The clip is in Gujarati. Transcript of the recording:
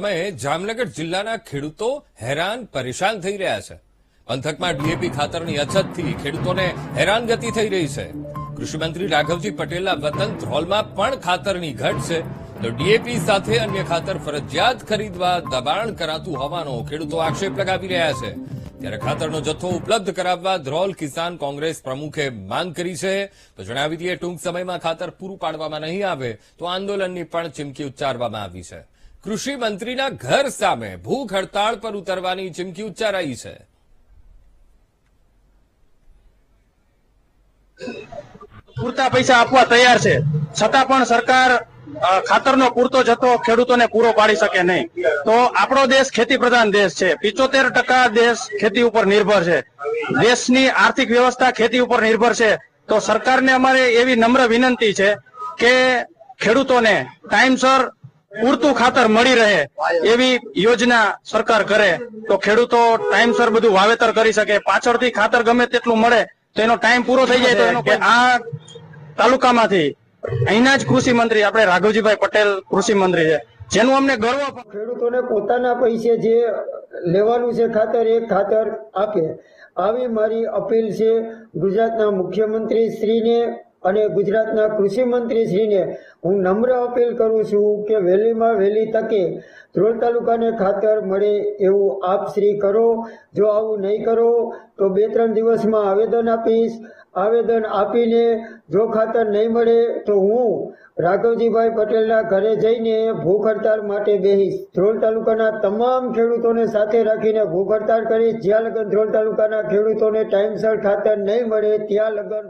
સમયે જામનગર જિલ્લાના ખેડૂતો હેરાન પરેશાન થઈ રહ્યા છે। પંથકમાં ડીએપી ખાતરની અછતથી ખેડૂતોને હેરાનગતિ થઈ રહી છે। કૃષિમંત્રી રાઘવજી પટેલના વતન ધ્રોલમાં પણ ખાતરની ઘટ છે, તો ડીએપી સાથે અન્ય ખાતર ફરજિયાત ખરીદવા દબાણ કરાતું હોવાનો ખેડૂતો આક્ષેપ લગાવી રહ્યા છે। ત્યારે ખાતરનો જથ્થો ઉપલબ્ધ કરાવવા ધ્રોલ કિસાન કોંગ્રેસ પ્રમુખે માંગ કરી છે। તો જણાવી દઈએ, ટૂંક સમયમાં ખાતર પૂરું પાડવામાં નહીં આવે તો આંદોલનની પણ ચીમકી ઉચ્ચારવામાં આવી છે। કૃષિ મંત્રીના ઘર સામે ભૂખ હડતાળ પર ઉતરવાની ચીમકી ઉચ્ચારાઈ છે। પૂરતા પૈસા આપવા તૈયાર છે, છતાં પણ સરકાર ખાતરનો પૂરતો જથ્થો ખેડૂતોને પૂરો પાડી શકે નહીં। તો આપણો દેશ ખેતી પ્રધાન દેશ છે, 75% દેશ ખેતી ઉપર નિર્ભર છે, દેશની આર્થિક વ્યવસ્થા ખેતી ઉપર નિર્ભર છે। તો સરકારને અમારે એવી નમ્ર વિનંતી છે કે ખેડૂતોને ટાઈમસર પૂરતું ખાતર મળી રહે એવી યોજના સરકાર કરે, તો ખેડૂતો ટાઈમસર બધું વાવેતર કરી શકે। પાછળથી ખાતર ગમે તેટલું મળે તો એનો ટાઈમ પૂરો થઈ જાય તો એનો આ તાલુકામાંથી અહીંના જ કૃષિ મંત્રી આપણે રાઘવજીભાઈ પટેલ કૃષિ મંત્રી છે, જેનું અમને ગર્વ। ખેડૂતોને પોતાના પૈસે જે લેવાનું છે ખાતર એ ખાતર આપે, આવી મારી અપીલ છે ગુજરાતના મુખ્યમંત્રી શ્રીને અને ગુજરાતના કૃષિ મંત્રી શ્રીને હું નમ્ર અપીલ કરું છું કે વહેલીમાં વહેલી તકે ધ્રોલ તાલુકાને ખાતર મળે એવું આપ શ્રી કરો। જો આવું નહીં કરો તો 2-3 દિવસમાં આવેદન આપીશ। આવેદન આપીને જો ખાતર નહીં મળે તો હું રાઘવજીભાઈ પટેલના ઘરે જઈને ભૂખ હડતાળ માટે બેસીશ। ધ્રોલ તાલુકાના તમામ ખેડૂતોને સાથે રાખીને ભૂખ હડતાળ કરીશ। જ્યાં લગન ધ્રોલ તાલુકાના ખેડૂતોને ટાઈમસર ખાતર નહીં મળે ત્યાં લગન